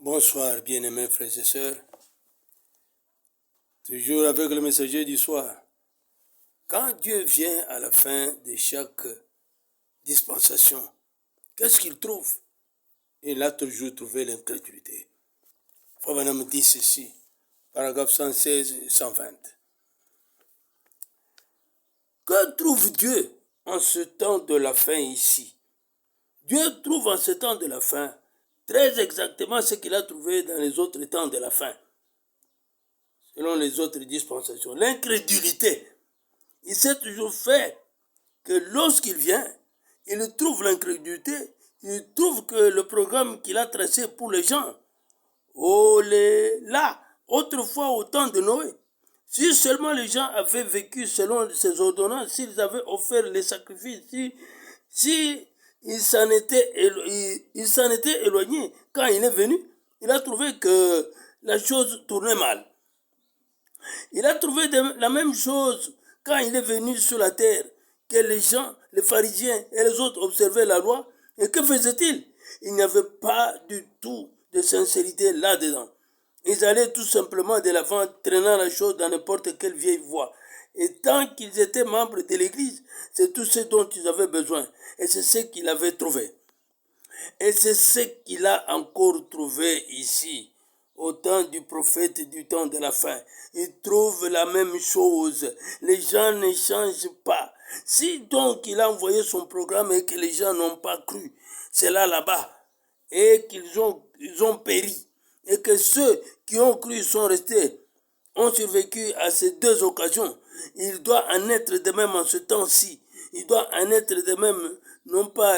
Bonsoir, bien-aimés frères et sœurs. Toujours avec le messager du soir. Quand Dieu vient à la fin de chaque dispensation, qu'est-ce qu'il trouve? Il a toujours trouvé l'incrédulité. Frère Branham dit ceci, paragraphe 116 et 120. Que trouve Dieu en ce temps de la fin ici? Dieu trouve en ce temps de la fin très exactement ce qu'il a trouvé dans les autres temps de la fin, selon les autres dispensations. L'incrédulité. Il s'est toujours fait que lorsqu'il vient, il trouve l'incrédulité, il trouve que le programme qu'il a tracé pour les gens, là, autrefois au temps de Noé, si seulement les gens avaient vécu selon ses ordonnances, s'ils avaient offert les sacrifices, si il s'en était éloigné quand il est venu, il a trouvé que la chose tournait mal. Il a trouvé la même chose quand il est venu sur la terre, que les gens, les pharisiens et les autres observaient la loi. Et que faisait-il? Il n'y avait pas du tout de sincérité là-dedans. Ils allaient tout simplement de l'avant, traînant la chose dans n'importe quelle vieille voie. Et tant qu'ils étaient membres de l'Église, c'est tout ce dont ils avaient besoin. Et c'est ce qu'il avait trouvé. Et c'est ce qu'il a encore trouvé ici, au temps du prophète du temps de la fin. Il trouve la même chose. Les gens ne changent pas. Si donc il a envoyé son programme et que les gens n'ont pas cru, c'est là-bas, et qu'ils ont péri, et que ceux qui ont cru sont restés, ont survécu à ces deux occasions. Il doit en être de même en ce temps-ci. Il doit en être de même, non pas...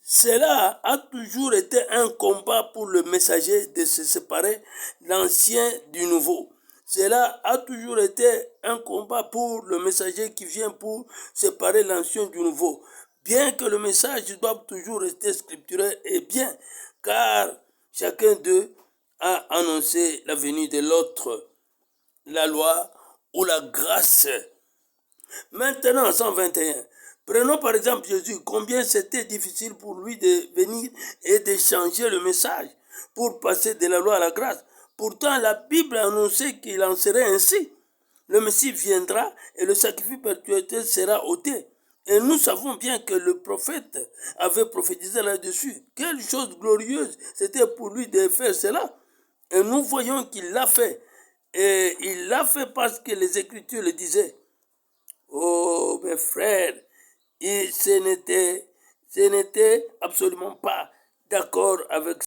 Cela a toujours été un combat pour le messager de se séparer l'ancien du nouveau. Cela a toujours été un combat pour le messager qui vient pour séparer l'ancien du nouveau. Bien que le message doit toujours rester scripturel et bien, car chacun d'eux a annoncé la venue de l'autre, la loi ou la grâce. Maintenant, 121. Prenons par exemple Jésus, combien c'était difficile pour lui de venir et de changer le message pour passer de la loi à la grâce. Pourtant, la Bible annonçait qu'il en serait ainsi. Le Messie viendra et le sacrifice perpétuel sera ôté. Et nous savons bien que le prophète avait prophétisé là-dessus. Quelle chose glorieuse c'était pour lui de faire cela. Et nous voyons qu'il l'a fait. Et il l'a fait parce que les Écritures le disaient. Oh, mes frères, ce n'était absolument pas d'accord avec